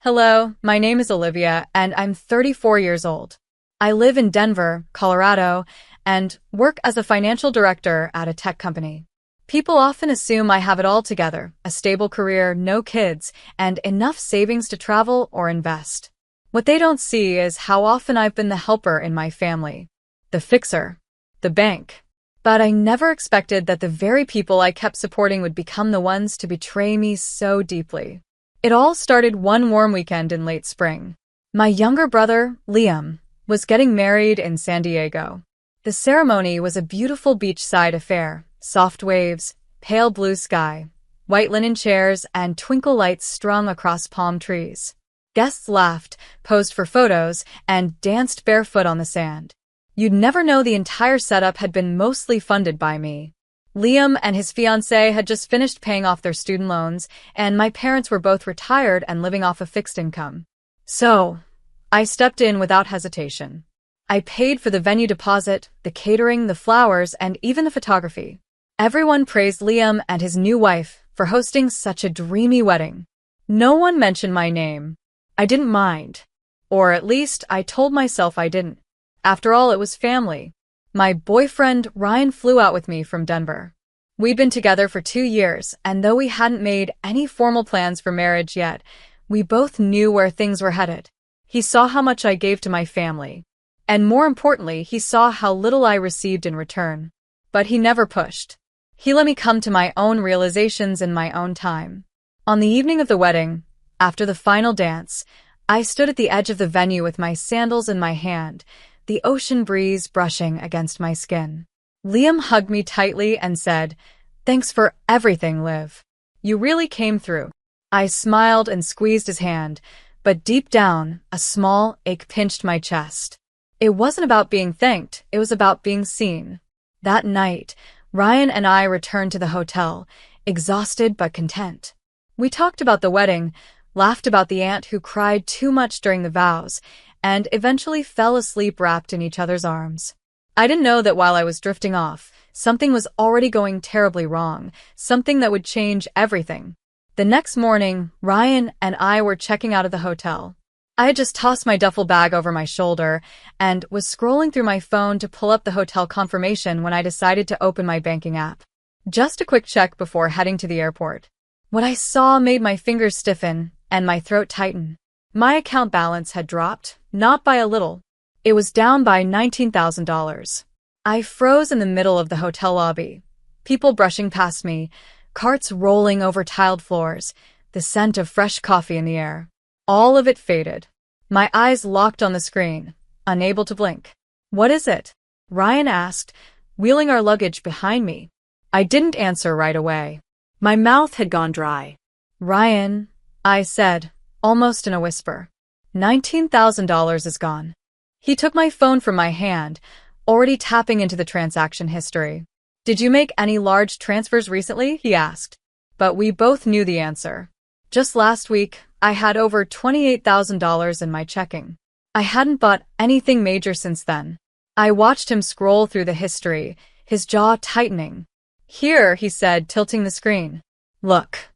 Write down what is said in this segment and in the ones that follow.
Hello, my name is Olivia, and I'm 34 years old. I live in Denver, Colorado, and work as a financial director at a tech company. People often assume I have it all together, a stable career, no kids, and enough savings to travel or invest. What they don't see is how often I've been the helper in my family, the fixer, the bank. But I never expected that the very people I kept supporting would become the ones to betray me so deeply. It all started one warm weekend in late spring. My younger brother, Liam, was getting married in San Diego. The ceremony was a beautiful beachside affair, soft waves, pale blue sky, white linen chairs, and twinkle lights strung across palm trees. Guests laughed, posed for photos, and danced barefoot on the sand. You'd never know the entire setup had been mostly funded by me. Liam and his fiancée had just finished paying off their student loans, and my parents were both retired and living off a fixed income. So, I stepped in without hesitation. I paid for the venue deposit, the catering, the flowers, and even the photography. Everyone praised Liam and his new wife for hosting such a dreamy wedding. No one mentioned my name. I didn't mind. Or at least I told myself I didn't. After all, it was family. My boyfriend, Ryan, flew out with me from Denver. We'd been together for 2 years, and though we hadn't made any formal plans for marriage yet, we both knew where things were headed. He saw how much I gave to my family. And more importantly, he saw how little I received in return. But he never pushed. He let me come to my own realizations in my own time. On the evening of the wedding, after the final dance, I stood at the edge of the venue with my sandals in my hand, the ocean breeze brushing against my skin. Liam hugged me tightly and said, "Thanks for everything, Liv. You really came through." I smiled and squeezed his hand, but deep down, a small ache pinched my chest. It wasn't about being thanked, it was about being seen. That night, Ryan and I returned to the hotel, exhausted but content. We talked about the wedding, laughed about the aunt who cried too much during the vows, and eventually fell asleep wrapped in each other's arms. I didn't know that while I was drifting off, something was already going terribly wrong, something that would change everything. The next morning, Ryan and I were checking out of the hotel. I had just tossed my duffel bag over my shoulder and was scrolling through my phone to pull up the hotel confirmation when I decided to open my banking app. Just a quick check before heading to the airport. What I saw made my fingers stiffen and my throat tighten. My account balance had dropped, not by a little. It was down by $19,000. I froze in the middle of the hotel lobby. People brushing past me, carts rolling over tiled floors, the scent of fresh coffee in the air. All of it faded. My eyes locked on the screen, unable to blink. "What is it?" Ryan asked, wheeling our luggage behind me. I didn't answer right away. My mouth had gone dry. "Ryan," I said, almost in a whisper. $19,000 is gone. He took my phone from my hand, already tapping into the transaction history. "Did you make any large transfers recently?" he asked. But we both knew the answer. Just last week, I had over $28,000 in my checking. I hadn't bought anything major since then. I watched him scroll through the history, his jaw tightening. "Here," he said, tilting the screen. "Look.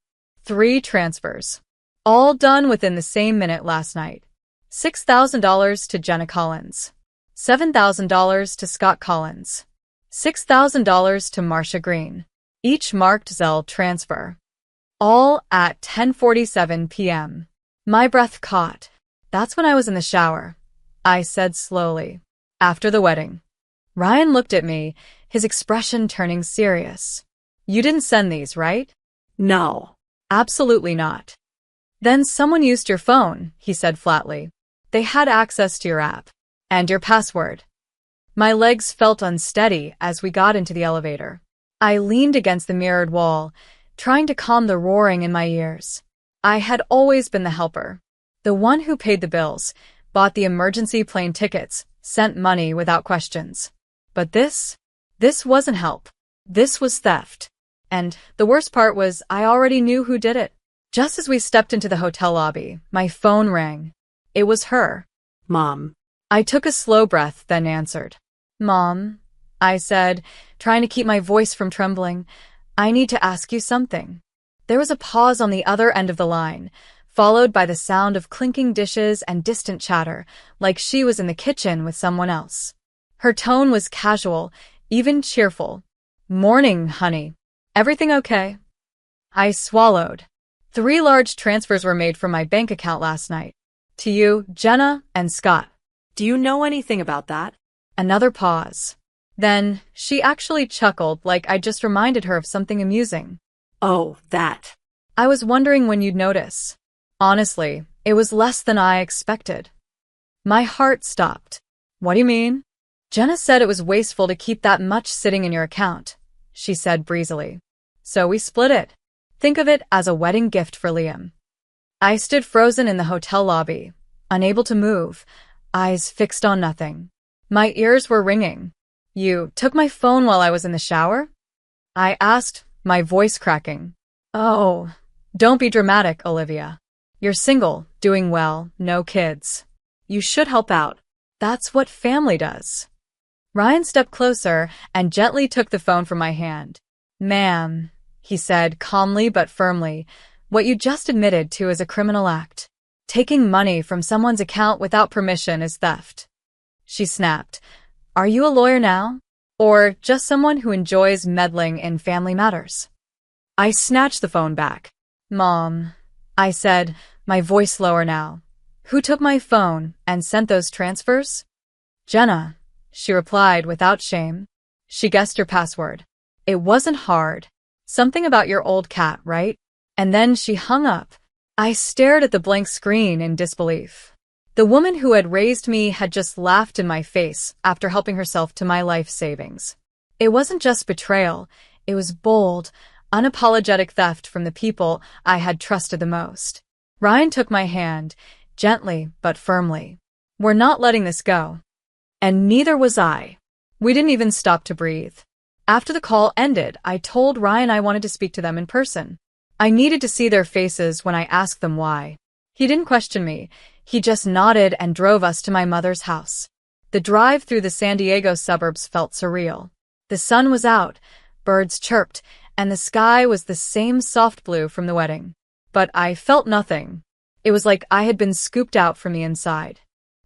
3 transfers. All done within the same minute last night. $6,000 to Jenna Collins. $7,000 to Scott Collins. $6,000 to Marcia Green. Each marked Zelle transfer. All at 10:47 p.m. My breath caught. "That's when I was in the shower," I said slowly. "After the wedding." Ryan looked at me, his expression turning serious. "You didn't send these, right?" "No. Absolutely not." "Then someone used your phone," he said flatly. "They had access to your app. And your password." My legs felt unsteady as we got into the elevator. I leaned against the mirrored wall, trying to calm the roaring in my ears. I had always been the helper. The one who paid the bills, bought the emergency plane tickets, sent money without questions. But this wasn't help. This was theft. And the worst part was I already knew who did it. Just as we stepped into the hotel lobby, my phone rang. It was her. "Mom." I took a slow breath, then answered. "Mom," I said, trying to keep my voice from trembling, "I need to ask you something." There was a pause on the other end of the line, followed by the sound of clinking dishes and distant chatter, like she was in the kitchen with someone else. Her tone was casual, even cheerful. "Morning, honey. Everything okay?" I swallowed. 3 large transfers were made from my bank account last night. To you, Jenna, and Scott. Do you know anything about that? Another pause. Then, she actually chuckled like I just reminded her of something amusing. Oh, that. I was wondering when you'd notice. Honestly, it was less than I expected. My heart stopped. What do you mean? Jenna said it was wasteful to keep that much sitting in your account, she said breezily. So we split it. Think of it as a wedding gift for Liam. I stood frozen in the hotel lobby, unable to move, eyes fixed on nothing. My ears were ringing. You took my phone while I was in the shower? I asked, my voice cracking. Oh, don't be dramatic, Olivia. You're single, doing well, no kids. You should help out. That's what family does. Ryan stepped closer and gently took the phone from my hand. Ma'am, he said calmly but firmly, what you just admitted to is a criminal act. Taking money from someone's account without permission is theft. She snapped. Are you a lawyer now? Or just someone who enjoys meddling in family matters? I snatched the phone back. Mom, I said, my voice lower now. Who took my phone and sent those transfers? Jenna, she replied without shame. She guessed your password. It wasn't hard. Something about your old cat, right? And then she hung up. I stared at the blank screen in disbelief. The woman who had raised me had just laughed in my face after helping herself to my life savings. It wasn't just betrayal. It was bold, unapologetic theft from the people I had trusted the most. Ryan took my hand, gently but firmly. We're not letting this go. And neither was I. We didn't even stop to breathe. After the call ended, I told Ryan I wanted to speak to them in person. I needed to see their faces when I asked them why. He didn't question me. He just nodded and drove us to my mother's house. The drive through the San Diego suburbs felt surreal. The sun was out, birds chirped, and the sky was the same soft blue from the wedding. But I felt nothing. It was like I had been scooped out from the inside.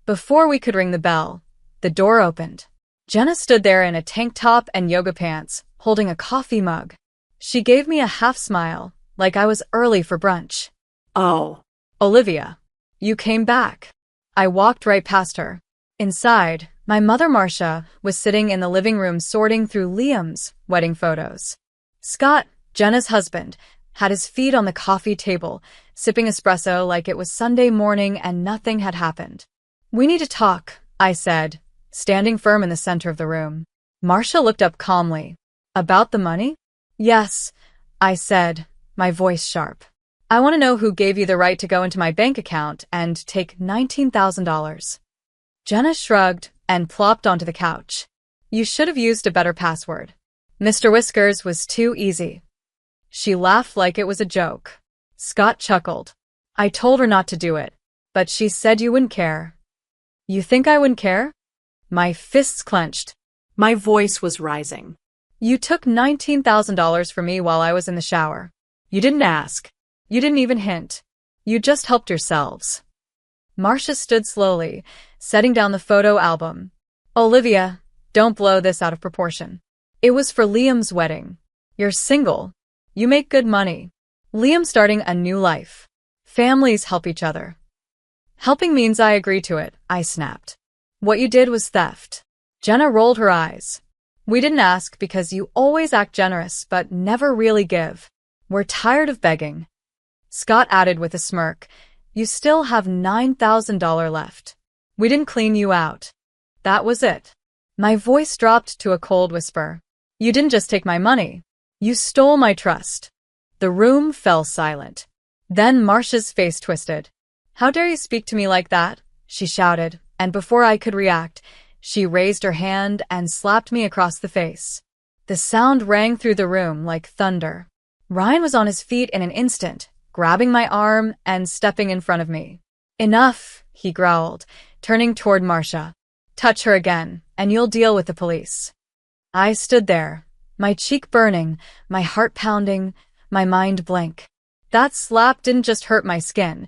Before we could ring the bell, the door opened. Jenna stood there in a tank top and yoga pants, holding a coffee mug. She gave me a half smile, like I was early for brunch. Oh. Olivia, you came back. I walked right past her. Inside, my mother Marcia was sitting in the living room sorting through Liam's wedding photos. Scott, Jenna's husband, had his feet on the coffee table, sipping espresso like it was Sunday morning and nothing had happened. We need to talk, I said, standing firm in the center of the room. Marcia looked up calmly. About the money? Yes, I said, my voice sharp. I want to know who gave you the right to go into my bank account and take $19,000. Jenna shrugged and plopped onto the couch. You should have used a better password. Mr. Whiskers was too easy. She laughed like it was a joke. Scott chuckled. I told her not to do it, but she said you wouldn't care. You think I wouldn't care? My fists clenched. My voice was rising. You took $19,000 from me while I was in the shower. You didn't ask. You didn't even hint. You just helped yourselves. Marcia stood slowly, setting down the photo album. Olivia, don't blow this out of proportion. It was for Liam's wedding. You're single. You make good money. Liam's starting a new life. Families help each other. Helping means I agree to it, I snapped. What you did was theft. Jenna rolled her eyes. We didn't ask because you always act generous but never really give. We're tired of begging. Scott added with a smirk, you still have $9,000 left. We didn't clean you out. That was it. My voice dropped to a cold whisper. You didn't just take my money. You stole my trust. The room fell silent. Then Marcia's face twisted. How dare you speak to me like that? She shouted, and before I could react, she raised her hand and slapped me across the face. The sound rang through the room like thunder. Ryan was on his feet in an instant, grabbing my arm and stepping in front of me. Enough, he growled, turning toward Marcia. Touch her again, and you'll deal with the police. I stood there, my cheek burning, my heart pounding, my mind blank. That slap didn't just hurt my skin.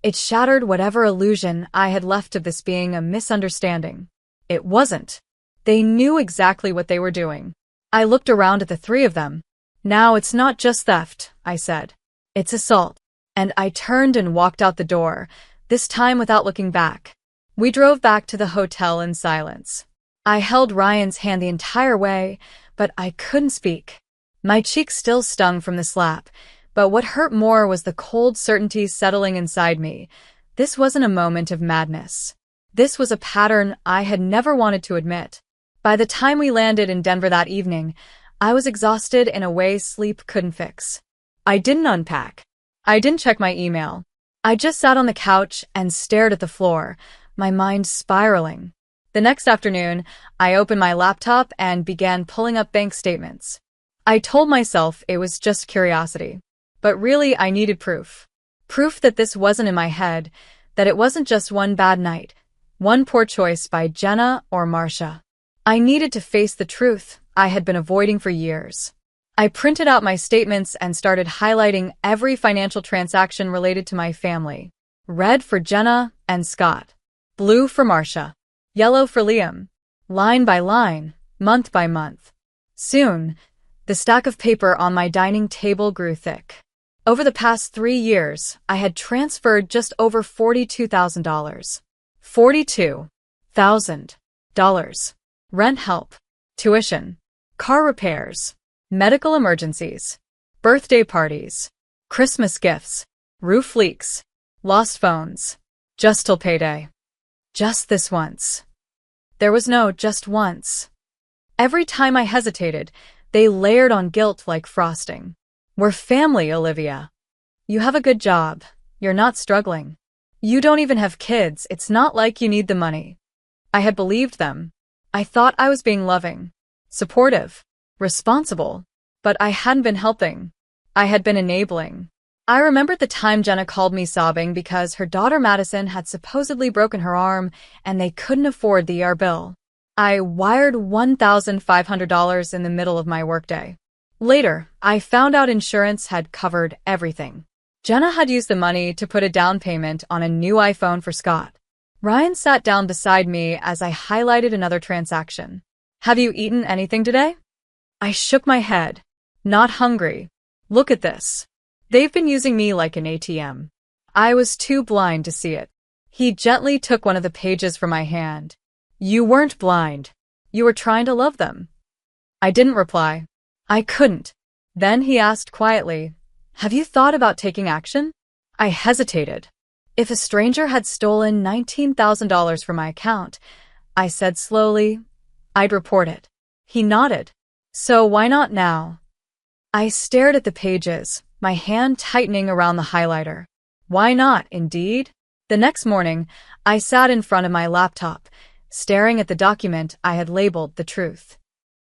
It shattered whatever illusion I had left of this being a misunderstanding. It wasn't. They knew exactly what they were doing. I looked around at the three of them. Now it's not just theft, I said. It's assault. And I turned and walked out the door, this time without looking back. We drove back to the hotel in silence. I held Ryan's hand the entire way, but I couldn't speak. My cheeks still stung from the slap, but what hurt more was the cold certainty settling inside me. This wasn't a moment of madness. This was a pattern I had never wanted to admit. By the time we landed in Denver that evening, I was exhausted in a way sleep couldn't fix. I didn't unpack. I didn't check my email. I just sat on the couch and stared at the floor, my mind spiraling. The next afternoon, I opened my laptop and began pulling up bank statements. I told myself it was just curiosity. But really, I needed proof. Proof that this wasn't in my head, that it wasn't just one bad night, one poor choice by Jenna or Marcia. I needed to face the truth I had been avoiding for years. I printed out my statements and started highlighting every financial transaction related to my family. Red for Jenna and Scott. Blue for Marcia. Yellow for Liam. Line by line, month by month. Soon, the stack of paper on my dining table grew thick. Over the past 3 years, I had transferred just over $42,000. $42,000. Rent help, tuition, car repairs, medical emergencies, birthday parties, Christmas gifts, roof leaks, lost phones, just till payday. Just this once. There was no just once. Every time I hesitated, they layered on guilt like frosting. We're family, Olivia. You have a good job. You're not struggling. You don't even have kids. It's not like you need the money. I had believed them. I thought I was being loving, supportive, responsible, but I hadn't been helping. I had been enabling. I remembered the time Jenna called me sobbing because her daughter Madison had supposedly broken her arm and they couldn't afford the ER bill. I wired $1,500 in the middle of my workday. Later, I found out insurance had covered everything. Jenna had used the money to put a down payment on a new iPhone for Scott. Ryan sat down beside me as I highlighted another transaction. Have you eaten anything today? I shook my head. Not hungry. Look at this. They've been using me like an ATM. I was too blind to see it. He gently took one of the pages from my hand. You weren't blind. You were trying to love them. I didn't reply. I couldn't. Then he asked quietly, have you thought about taking action? I hesitated. If a stranger had stolen $19,000 from my account, I said slowly, I'd report it. He nodded. So why not now? I stared at the pages, my hand tightening around the highlighter. Why not, indeed? The next morning, I sat in front of my laptop, staring at the document I had labeled the truth.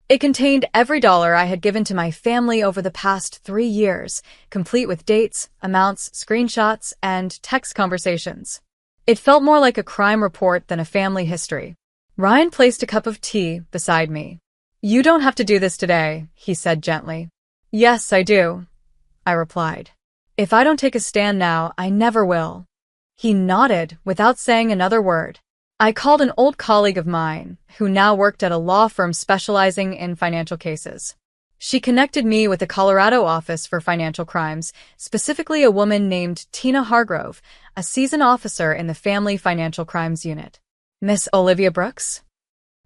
It contained every dollar I had given to my family over the past 3 years, complete with dates, amounts, screenshots, and text conversations. It felt more like a crime report than a family history. Ryan placed a cup of tea beside me. You don't have to do this today, he said gently. Yes, I do, I replied. If I don't take a stand now, I never will. He nodded without saying another word. I called an old colleague of mine, who now worked at a law firm specializing in financial cases. She connected me with the Colorado office for financial crimes, specifically a woman named Tina Hargrove, a seasoned officer in the Family Financial Crimes Unit. Miss Olivia Brooks?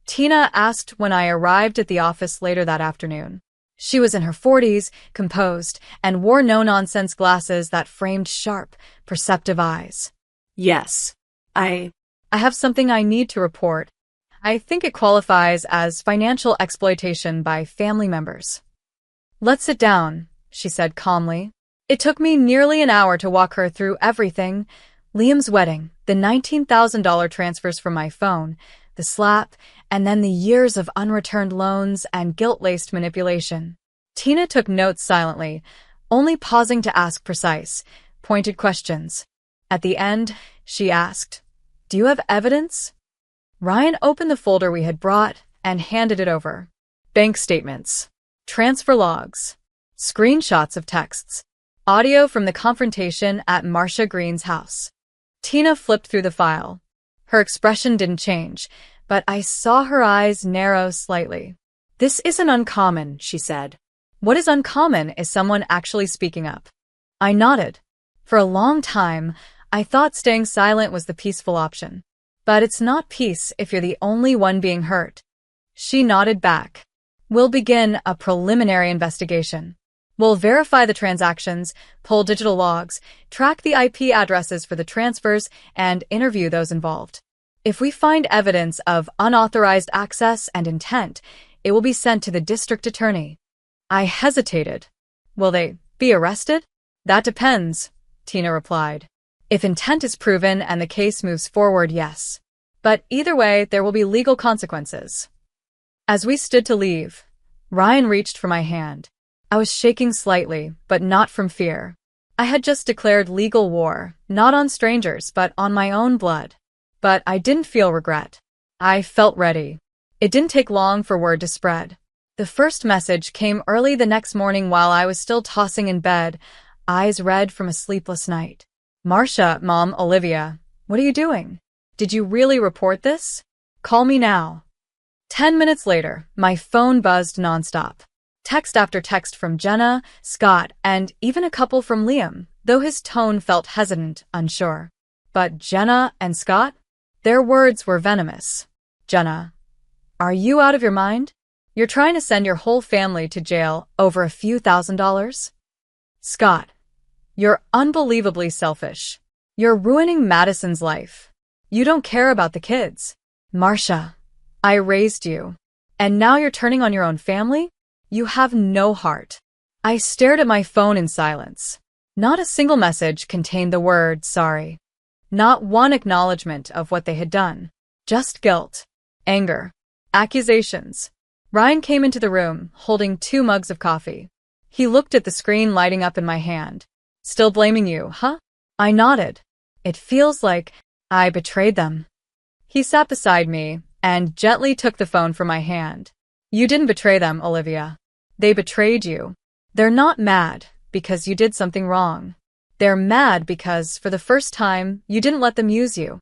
Tina asked when I arrived at the office later that afternoon. She was in her 40s, composed, and wore no-nonsense glasses that framed sharp, perceptive eyes. Yes, I have something I need to report. I think it qualifies as financial exploitation by family members. Let's sit down, she said calmly. It took me nearly an hour to walk her through everything. Liam's wedding, the $19,000 transfers from my phone, the slap, and then the years of unreturned loans and guilt-laced manipulation. Tina took notes silently, only pausing to ask precise, pointed questions. At the end, she asked, Do you have evidence? Ryan opened the folder we had brought and handed it over. Bank statements, transfer logs, screenshots of texts. Audio from the confrontation at Marcia Green's house. Tina flipped through the file. Her expression didn't change, but I saw her eyes narrow slightly. "This isn't uncommon," she said. "What is uncommon is someone actually speaking up." I nodded. For a long time, I thought staying silent was the peaceful option. But it's not peace if you're the only one being hurt. She nodded back. "We'll begin a preliminary investigation. We'll verify the transactions, pull digital logs, track the IP addresses for the transfers, and interview those involved. If we find evidence of unauthorized access and intent, it will be sent to the district attorney." I hesitated. "Will they be arrested?" "That depends," Tina replied. "If intent is proven and the case moves forward, yes. But either way, there will be legal consequences." As we stood to leave, Ryan reached for my hand. I was shaking slightly, but not from fear. I had just declared legal war, not on strangers, but on my own blood. But I didn't feel regret. I felt ready. It didn't take long for word to spread. The first message came early the next morning while I was still tossing in bed, eyes red from a sleepless night. "Marcia, Mom, Olivia, what are you doing? Did you really report this? Call me now." 10 minutes later, my phone buzzed nonstop. Text after text from Jenna, Scott, and even a couple from Liam, though his tone felt hesitant, unsure. But Jenna and Scott? Their words were venomous. Jenna, "Are you out of your mind? You're trying to send your whole family to jail over a few $1,000s? Scott, "You're unbelievably selfish. You're ruining Madison's life. You don't care about the kids. Marcia, I raised you. And now you're turning on your own family? You have no heart." I stared at my phone in silence. Not a single message contained the word sorry. Not one acknowledgement of what they had done. Just guilt, anger, accusations. Ryan came into the room, holding 2 mugs of coffee. He looked at the screen lighting up in my hand. "Still blaming you, huh?" I nodded. "It feels like I betrayed them." He sat beside me and gently took the phone from my hand. "You didn't betray them, Olivia. They betrayed you. They're not mad because you did something wrong. They're mad because, for the first time, you didn't let them use you."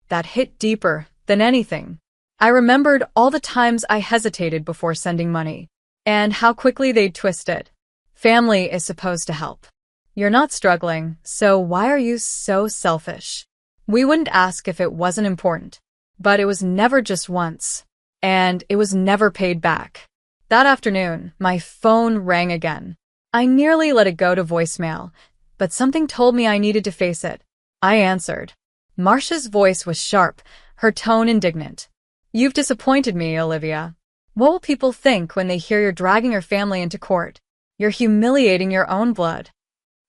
That hit deeper than anything. I remembered all the times I hesitated before sending money, and how quickly they'd twist it. Family is supposed to help. You're not struggling, so why are you so selfish? We wouldn't ask if it wasn't important. But it was never just once. And it was never paid back. That afternoon, my phone rang again. I nearly let it go to voicemail, but something told me I needed to face it. I answered. Marcia's voice was sharp, her tone indignant. "You've disappointed me, Olivia. What will people think when they hear you're dragging your family into court? You're humiliating your own blood."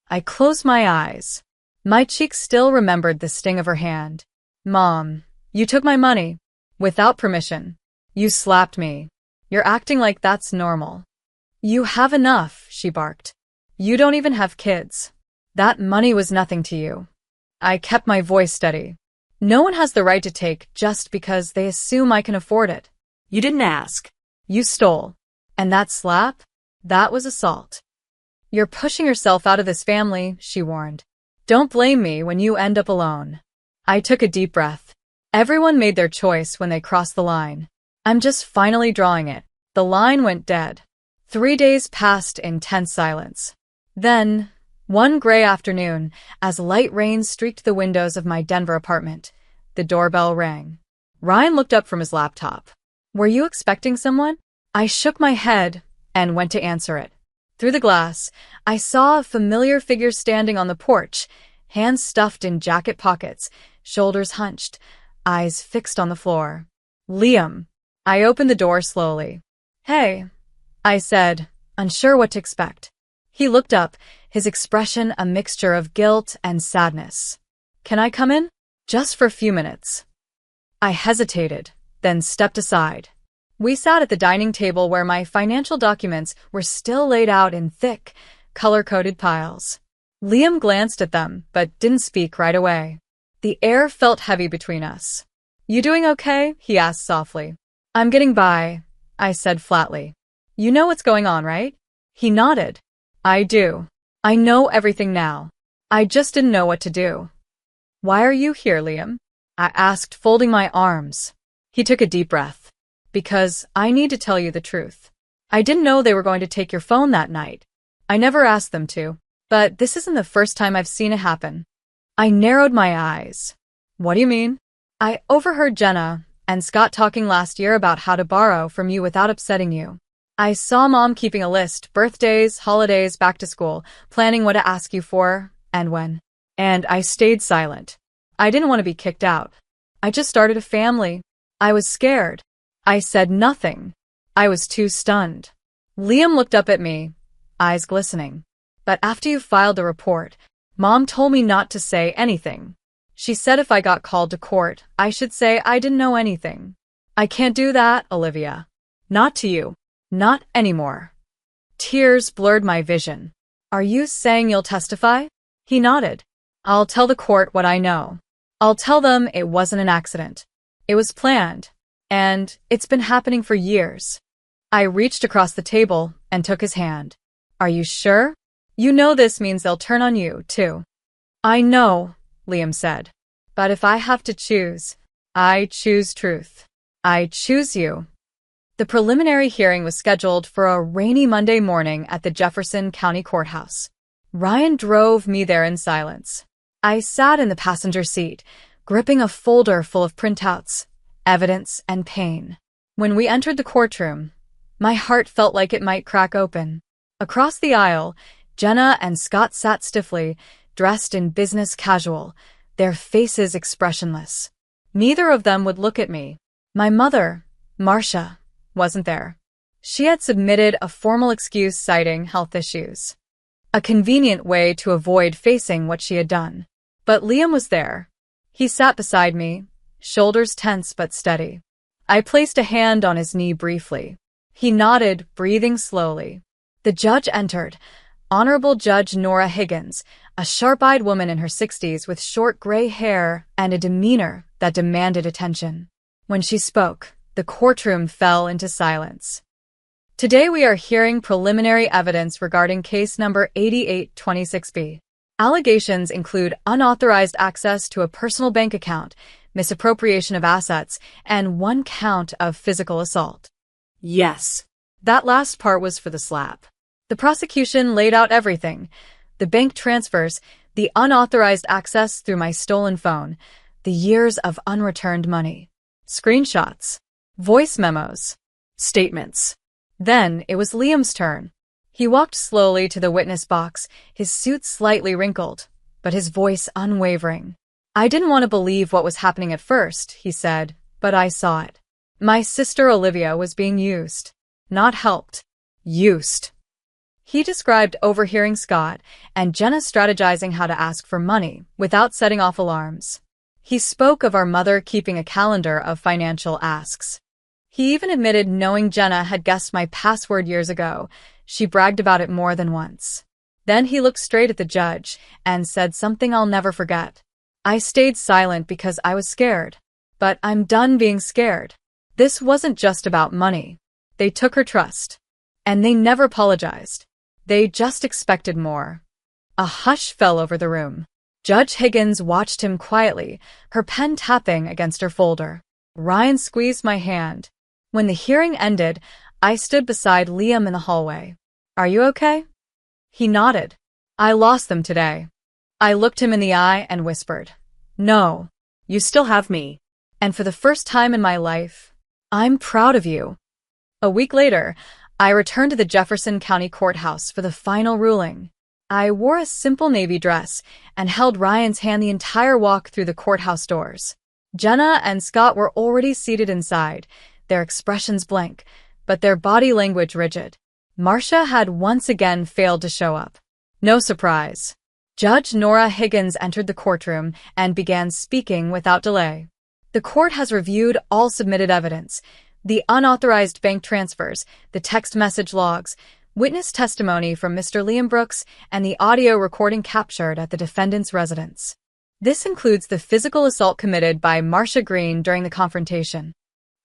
I closed my eyes. My cheeks still remembered the sting of her hand. "Mom, you took my money. Without permission. You slapped me. You're acting like that's normal." "You have enough," she barked. "You don't even have kids. That money was nothing to you." I kept my voice steady. "No one has the right to take just because they assume I can afford it." You didn't ask. "You stole. And that slap? That was assault." "You're pushing yourself out of this family," she warned. "Don't blame me when you end up alone." I took a deep breath. Everyone made their choice when they crossed the line. I'm just finally drawing it. The line went dead. 3 days passed in tense silence. Then, one gray afternoon, as light rain streaked the windows of my Denver apartment, the doorbell rang. Ryan looked up from his laptop. "Were you expecting someone?" I shook my head and went to answer it. Through the glass, I saw a familiar figure standing on the porch, hands stuffed in jacket pockets, shoulders hunched, eyes fixed on the floor. "Liam." I opened the door slowly. "Hey," I said, unsure what to expect. He looked up, his expression a mixture of guilt and sadness. "Can I come in?" "Just for a few minutes." I hesitated, then stepped aside. We sat at the dining table where my financial documents were still laid out in thick, color-coded piles. Liam glanced at them, but didn't speak right away. The air felt heavy between us. "You doing okay?" he asked softly. "I'm getting by," I said flatly. "You know what's going on, right?" He nodded. "I do." I know everything now. I just didn't know what to do. Why are you here, Liam? I asked, folding my arms. He took a deep breath. Because I need to tell you the truth. I didn't know they were going to take your phone that night. I never asked them to. But this isn't the first time I've seen it happen. I narrowed my eyes. What do you mean? I overheard Jenna and Scott talking last year about how to borrow from you without upsetting you. I saw Mom keeping a list, birthdays, holidays, back to school, planning what to ask you for and when. And I stayed silent. I didn't want to be kicked out. I just started a family. I was scared. I said nothing. I was too stunned. Liam looked up at me, eyes glistening. But after you filed the report, Mom told me not to say anything. She said if I got called to court, I should say I didn't know anything. I can't do that, Olivia. Not to you. Not anymore. Tears blurred my vision. Are you saying you'll testify? He nodded. I'll tell the court what I know. I'll tell them it wasn't an accident. It was planned. And it's been happening for years. I reached across the table and took his hand. Are you sure? You know this means they'll turn on you, too. I know, Liam said. But if I have to choose, I choose truth. I choose you. The preliminary hearing was scheduled for a rainy Monday morning at the Jefferson County Courthouse. Ryan drove me there in silence. I sat in the passenger seat, gripping a folder full of printouts, evidence, and pain. When we entered the courtroom, my heart felt like it might crack open. Across the aisle, Jenna and Scott sat stiffly, dressed in business casual, their faces expressionless. Neither of them would look at me. My mother, Marcia, wasn't there. She had submitted a formal excuse citing health issues. A convenient way to avoid facing what she had done. But Liam was there. He sat beside me, shoulders tense but steady. I placed a hand on his knee briefly. He nodded, breathing slowly. The judge entered, Honorable Judge Nora Higgins, a sharp-eyed woman in her 60s with short gray hair and a demeanor that demanded attention. When she spoke, the courtroom fell into silence. Today we are hearing preliminary evidence regarding case number 8826B. Allegations include unauthorized access to a personal bank account, misappropriation of assets, and one count of physical assault. Yes. That last part was for the slap. The prosecution laid out everything: the bank transfers, the unauthorized access through my stolen phone, the years of unreturned money, screenshots, voice memos, statements. Then it was Liam's turn. He walked slowly to the witness box, his suit slightly wrinkled, but his voice unwavering. I didn't want to believe what was happening at first, he said, but I saw it. My sister Olivia was being used. Not helped. Used. He described overhearing Scott and Jenna strategizing how to ask for money without setting off alarms. He spoke of our mother keeping a calendar of financial asks. He even admitted knowing Jenna had guessed my password years ago. She bragged about it more than once. Then he looked straight at the judge and said something I'll never forget. I stayed silent because I was scared. But I'm done being scared. This wasn't just about money. They took her trust. And they never apologized. They just expected more. A hush fell over the room. Judge Higgins watched him quietly, her pen tapping against her folder. Ryan squeezed my hand. When the hearing ended, I stood beside Liam in the hallway. Are you okay? He nodded. I lost them today. I looked him in the eye and whispered, No, you still have me. And for the first time in my life, I'm proud of you. A week later, I returned to the Jefferson County Courthouse for the final ruling. I wore a simple navy dress and held Ryan's hand the entire walk through the courthouse doors. Jenna and Scott were already seated inside, their expressions blank, but their body language rigid. Marcia had once again failed to show up. No surprise. Judge Nora Higgins entered the courtroom and began speaking without delay. The court has reviewed all submitted evidence: the unauthorized bank transfers, the text message logs, witness testimony from Mr. Liam Brooks, and the audio recording captured at the defendant's residence. This includes the physical assault committed by Marcia Green during the confrontation.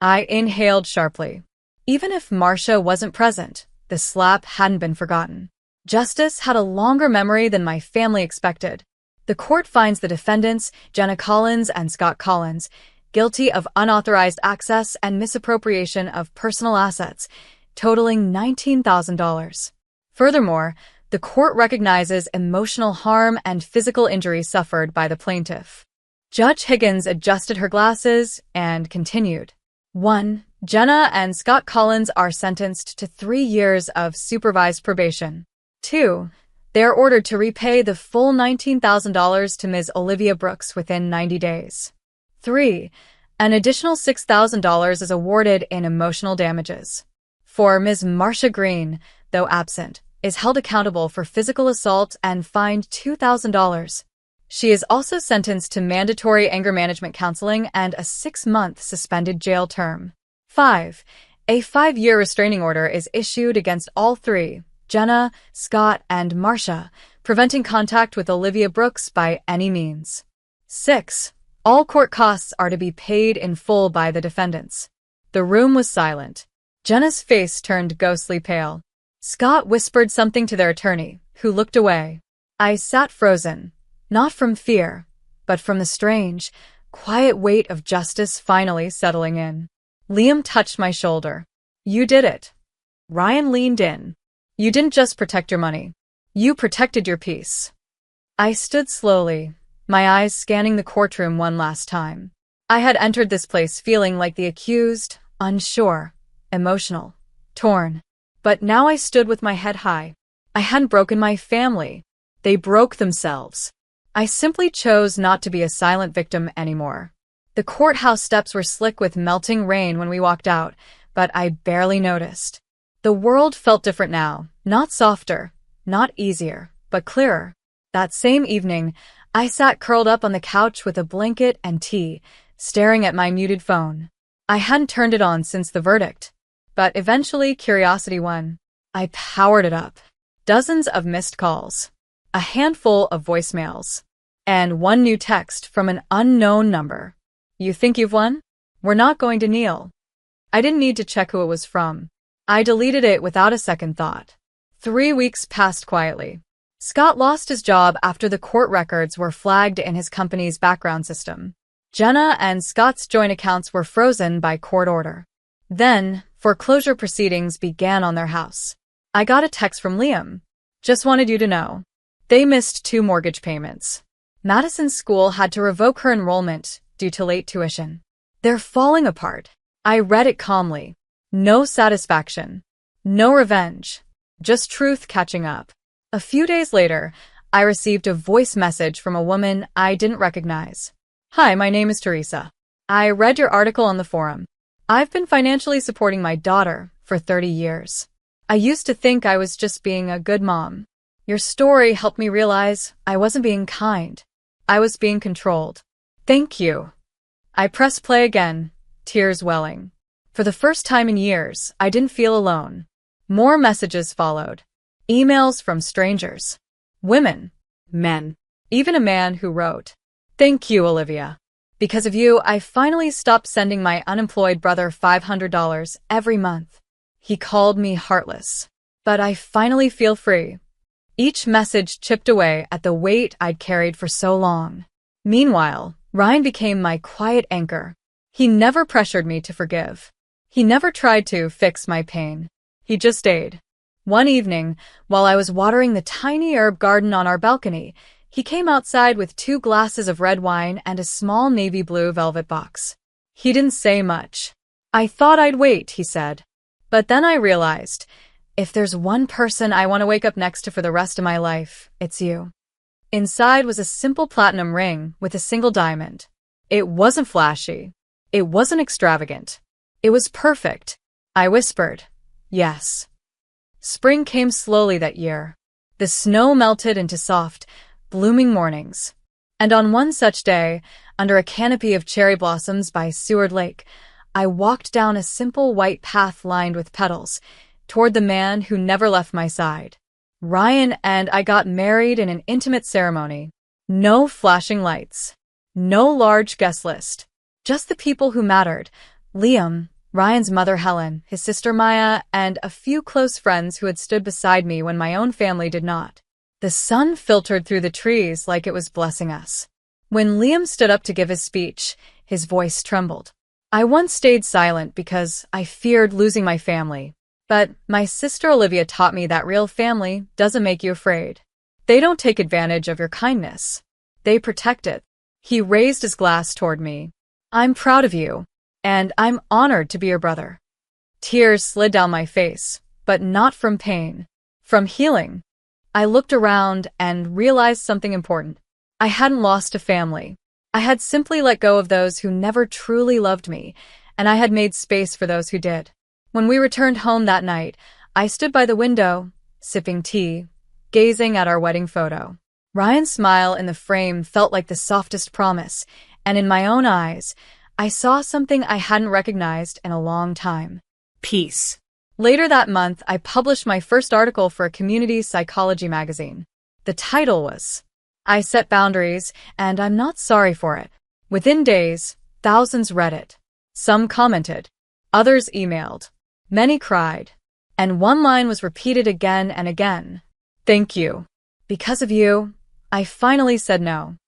I inhaled sharply. Even if Marcia wasn't present, the slap hadn't been forgotten. Justice had a longer memory than my family expected. The court finds the defendants, Jenna Collins and Scott Collins, guilty of unauthorized access and misappropriation of personal assets, totaling $19,000. Furthermore, the court recognizes emotional harm and physical injury suffered by the plaintiff. Judge Higgins adjusted her glasses and continued. 1. Jenna and Scott Collins are sentenced to 3 years of supervised probation. 2. They are ordered to repay the full $19,000 to Ms. Olivia Brooks within 90 days. 3. An additional $6,000 is awarded in emotional damages. 4. Ms. Marcia Green, though absent, is held accountable for physical assault and fined $2,000. She is also sentenced to mandatory anger management counseling and a 6-month suspended jail term. 5. A 5-year restraining order is issued against all 3, Jenna, Scott, and Marcia, preventing contact with Olivia Brooks by any means. 6. All court costs are to be paid in full by the defendants. The room was silent. Jenna's face turned ghostly pale. Scott whispered something to their attorney, who looked away. I sat frozen, not from fear, but from the strange, quiet weight of justice finally settling in. Liam touched my shoulder. You did it. Ryan leaned in. You didn't just protect your money. You protected your peace. I stood slowly, my eyes scanning the courtroom one last time. I had entered this place feeling like the accused, unsure, emotional, torn. But now I stood with my head high. I hadn't broken my family. They broke themselves. I simply chose not to be a silent victim anymore. The courthouse steps were slick with melting rain when we walked out, but I barely noticed. The world felt different now, not softer, not easier, but clearer. That same evening, I sat curled up on the couch with a blanket and tea, staring at my muted phone. I hadn't turned it on since the verdict, but eventually curiosity won. I powered it up. Dozens of missed calls, a handful of voicemails, and one new text from an unknown number. You think you've won? We're not going to kneel. I didn't need to check who it was from. I deleted it without a second thought. 3 weeks passed quietly. Scott lost his job after the court records were flagged in his company's background system. Jenna and Scott's joint accounts were frozen by court order. Then, foreclosure proceedings began on their house. I got a text from Liam. Just wanted you to know. They missed 2 mortgage payments. Madison's school had to revoke her enrollment due to late tuition. They're falling apart. I read it calmly. No satisfaction. No revenge. Just truth catching up. A few days later, I received a voice message from a woman I didn't recognize. Hi, my name is Teresa. I read your article on the forum. I've been financially supporting my daughter for 30 years. I used to think I was just being a good mom. Your story helped me realize I wasn't being kind. I was being controlled. Thank you. I pressed play again, tears welling. For the first time in years, I didn't feel alone. More messages followed. Emails from strangers. Women. Men. Even a man who wrote, Thank you, Olivia. Because of you, I finally stopped sending my unemployed brother $500 every month. He called me heartless. But I finally feel free. Each message chipped away at the weight I'd carried for so long. Meanwhile, Ryan became my quiet anchor. He never pressured me to forgive. He never tried to fix my pain. He just stayed. One evening, while I was watering the tiny herb garden on our balcony, he came outside with 2 glasses of red wine and a small navy blue velvet box. He didn't say much. I thought I'd wait, he said. But then I realized, if there's one person I want to wake up next to for the rest of my life, it's you. Inside was a simple platinum ring with a single diamond. It wasn't flashy. It wasn't extravagant. It was perfect. I whispered, yes. Spring came slowly that year. The snow melted into soft, blooming mornings. And on one such day, under a canopy of cherry blossoms by Seward Lake, I walked down a simple white path lined with petals, toward the man who never left my side. Ryan and I got married in an intimate ceremony. No flashing lights. No large guest list. Just the people who mattered. Liam, Ryan's mother Helen, his sister Maya, and a few close friends who had stood beside me when my own family did not. The sun filtered through the trees like it was blessing us. When Liam stood up to give his speech, his voice trembled. I once stayed silent because I feared losing my family. But my sister Olivia taught me that real family doesn't make you afraid. They don't take advantage of your kindness. They protect it. He raised his glass toward me. I'm proud of you, and I'm honored to be your brother. Tears slid down my face, but not from pain, from healing. I looked around and realized something important. I hadn't lost a family. I had simply let go of those who never truly loved me, and I had made space for those who did. When we returned home that night, I stood by the window, sipping tea, gazing at our wedding photo. Ryan's smile in the frame felt like the softest promise, and in my own eyes, I saw something I hadn't recognized in a long time. Peace. Later that month, I published my first article for a community psychology magazine. The title was, I Set Boundaries, and I'm Not Sorry for It. Within days, thousands read it. Some commented. Others emailed. Many cried. And one line was repeated again and again. Thank you. Because of you, I finally said no.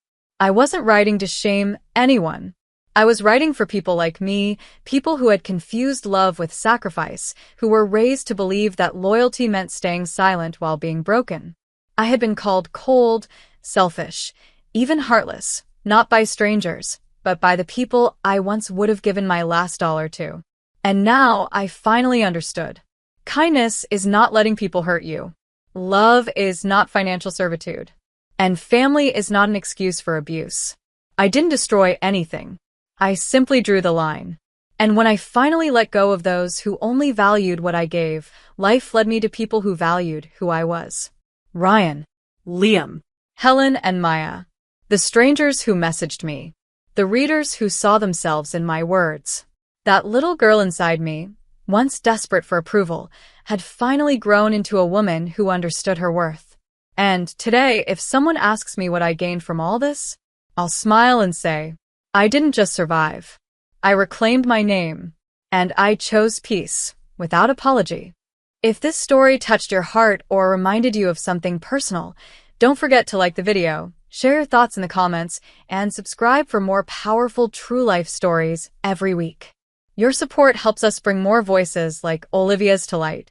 I wasn't writing to shame anyone. I was writing for people like me, people who had confused love with sacrifice, who were raised to believe that loyalty meant staying silent while being broken. I had been called cold, selfish, even heartless, not by strangers, but by the people I once would have given my last dollar to. And now I finally understood. Kindness is not letting people hurt you. Love is not financial servitude. And family is not an excuse for abuse. I didn't destroy anything. I simply drew the line. And when I finally let go of those who only valued what I gave, life led me to people who valued who I was. Ryan, Liam. Helen, and Maya. The strangers who messaged me. The readers who saw themselves in my words. That little girl inside me, once desperate for approval, had finally grown into a woman who understood her worth. And today, if someone asks me what I gained from all this, I'll smile and say, I didn't just survive. I reclaimed my name, and I chose peace, without apology. If this story touched your heart or reminded you of something personal, don't forget to like the video, share your thoughts in the comments, and subscribe for more powerful true life stories every week. Your support helps us bring more voices like Olivia's to light.